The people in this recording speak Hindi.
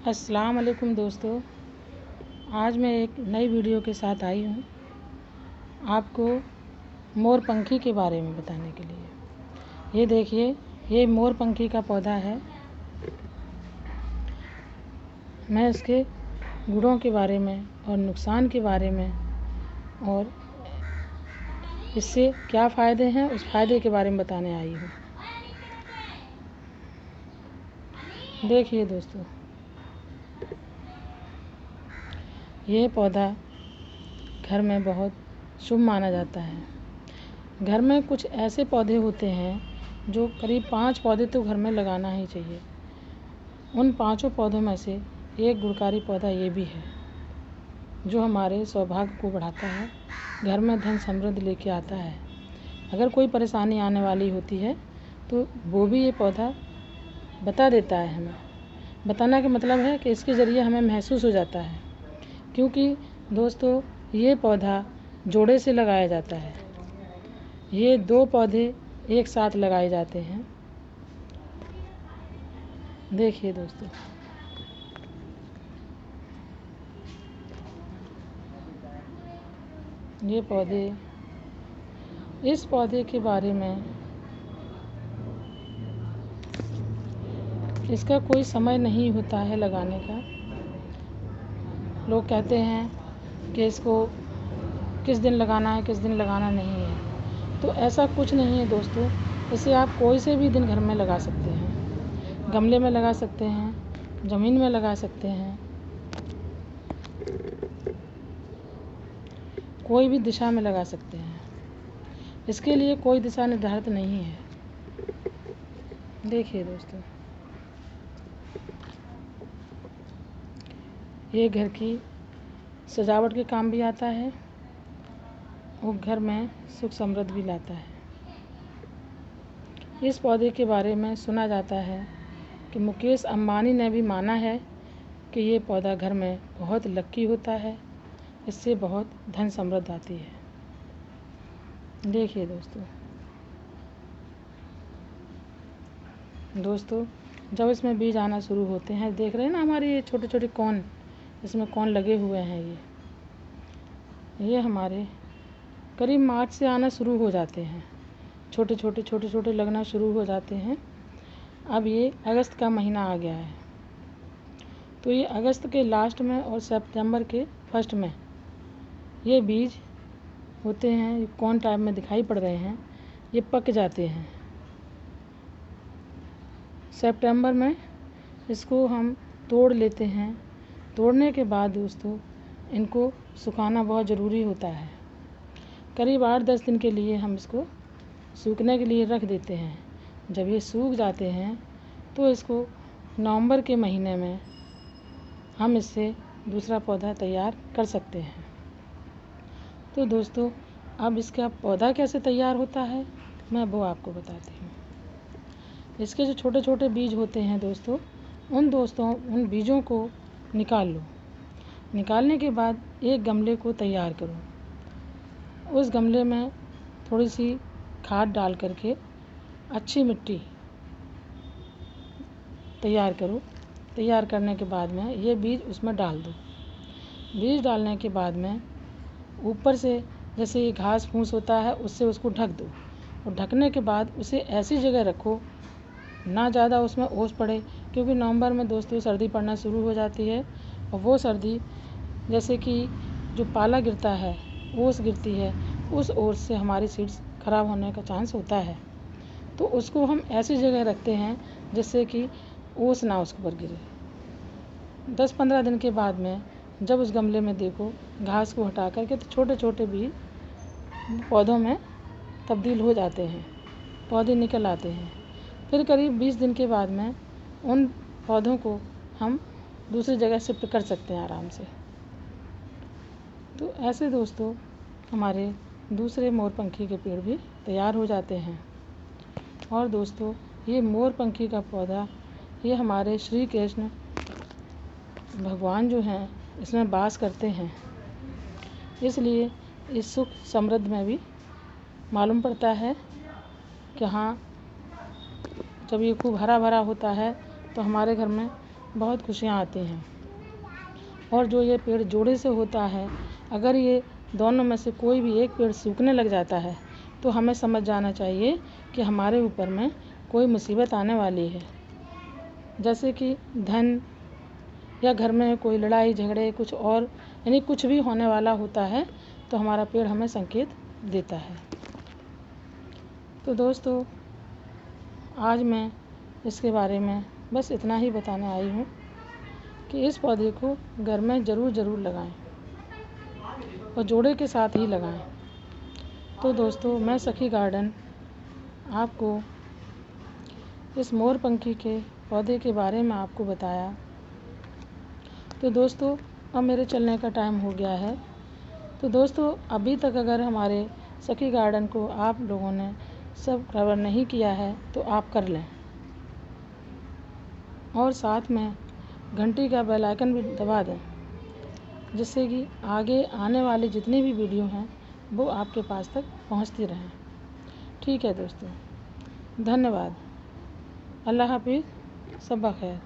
अस्सलाम वालेकुम दोस्तों, आज मैं एक नई वीडियो के साथ आई हूँ आपको मोरपंखी के बारे में बताने के लिए। ये देखिए, ये मोरपंखी का पौधा है। मैं इसके गुणों के बारे में और नुकसान के बारे में और इससे क्या फ़ायदे हैं उस फ़ायदे के बारे में बताने आई हूँ। देखिए दोस्तों, यह पौधा घर में बहुत शुभ माना जाता है। घर में कुछ ऐसे पौधे होते हैं जो करीब 5 पौधे तो घर में लगाना ही चाहिए। उन 5 पौधों में से एक गुणकारी पौधा ये भी है जो हमारे सौभाग्य को बढ़ाता है, घर में धन समृद्धि लेके आता है। अगर कोई परेशानी आने वाली होती है तो वो भी ये पौधा बता देता है हमें। बताने का मतलब है कि इसके ज़रिए हमें महसूस हो जाता है, क्योंकि दोस्तों ये पौधा जोड़े से लगाया जाता है। ये 2 पौधे एक साथ लगाए जाते हैं। देखिए दोस्तों, ये पौधे, इस पौधे के बारे में इसका कोई समय नहीं होता है लगाने का। लोग कहते हैं कि इसको किस दिन लगाना है, किस दिन लगाना नहीं है। तो ऐसा कुछ नहीं है दोस्तों, इसे आप कोई से भी दिन घर में लगा सकते हैं। गमले में लगा सकते हैं, ज़मीन में लगा सकते हैं, कोई भी दिशा में लगा सकते हैं। इसके लिए कोई दिशा निर्धारित नहीं है। देखिए दोस्तों, ये घर की सजावट के काम भी आता है और घर में सुख समृद्धि भी लाता है। इस पौधे के बारे में सुना जाता है कि मुकेश अंबानी ने भी माना है कि ये पौधा घर में बहुत लक्की होता है, इससे बहुत धन समृद्धि आती है। देखिए दोस्तों, जब इसमें बीज आना शुरू होते हैं, देख रहे हैं ना हमारे ये छोटे छोटे कौन, इसमें कौन लगे हुए हैं। ये हमारे करीब मार्च से आना शुरू हो जाते हैं। छोटे छोटे लगना शुरू हो जाते हैं। अब ये अगस्त का महीना आ गया है, तो ये अगस्त के लास्ट में और सितंबर के फर्स्ट में ये बीज होते हैं, ये कौन टाइप में दिखाई पड़ रहे हैं, ये पक जाते हैं। सितंबर में इसको हम तोड़ लेते हैं। तोड़ने के बाद दोस्तों इनको सुखाना बहुत ज़रूरी होता है। करीब 8-10 दिन के लिए हम इसको सूखने के लिए रख देते हैं। जब ये सूख जाते हैं तो इसको नवंबर के महीने में हम इससे दूसरा पौधा तैयार कर सकते हैं। तो दोस्तों, अब इसका पौधा कैसे तैयार होता है मैं वो आपको बताती हूँ। इसके जो छोटे छोटे बीज होते हैं दोस्तों, उन बीजों को निकाल लो। निकालने के बाद एक गमले को तैयार करो। उस गमले में थोड़ी सी खाद डाल करके अच्छी मिट्टी तैयार करो। तैयार करने के बाद में ये बीज उसमें डाल दो। बीज डालने के बाद में ऊपर से जैसे ये घास फूस होता है उससे उसको ढक दो। और ढकने के बाद उसे ऐसी जगह रखो ना ज़्यादा उसमें ओस पड़े, क्योंकि नवंबर में दोस्तों सर्दी पड़ना शुरू हो जाती है। और वो सर्दी जैसे कि जो पाला गिरता है, ओस गिरती है, उस ओस से हमारी सीड्स ख़राब होने का चांस होता है। तो उसको हम ऐसी जगह रखते हैं जिससे कि ओस ना उसके ऊपर गिरे। 10-15 दिन के बाद में जब उस गमले में देखो घास को हटा करके तो छोटे छोटे भी पौधों में तब्दील हो जाते हैं, पौधे निकल आते हैं। फिर करीब 20 दिन के बाद में उन पौधों को हम दूसरी जगह शिफ्ट कर सकते हैं आराम से। तो ऐसे दोस्तों हमारे दूसरे मोरपंखी के पेड़ भी तैयार हो जाते हैं। और दोस्तों, ये मोरपंखी का पौधा, ये हमारे श्री कृष्ण भगवान जो हैं इसमें वास करते हैं, इसलिए इस सुख समृद्धि में भी मालूम पड़ता है कि हाँ, जब ये खूब हरा भरा होता है तो हमारे घर में बहुत खुशियाँ आती हैं। और जो ये पेड़ जोड़े से होता है, अगर ये दोनों में से कोई भी एक पेड़ सूखने लग जाता है तो हमें समझ जाना चाहिए कि हमारे ऊपर में कोई मुसीबत आने वाली है, जैसे कि धन या घर में कोई लड़ाई झगड़े कुछ और, यानी कुछ भी होने वाला होता है तो हमारा पेड़ हमें संकेत देता है। तो दोस्तों, आज मैं इसके बारे में बस इतना ही बताने आई हूँ कि इस पौधे को घर में ज़रूर लगाएं और जोड़े के साथ ही लगाएं। तो दोस्तों, मैं सखी गार्डन आपको इस मोरपंखी के पौधे के बारे में आपको बताया। तो दोस्तों, अब मेरे चलने का टाइम हो गया है। तो दोस्तों, अभी तक अगर हमारे सखी गार्डन को आप लोगों ने सब्सक्राइब नहीं किया है तो आप कर लें, और साथ में घंटी का बेल आइकन भी दबा दें, जिससे कि आगे आने वाली जितनी भी वीडियो हैं वो आपके पास तक पहुंचती रहें। ठीक है दोस्तों, धन्यवाद। अल्लाह हाफिज़, सब बखैर।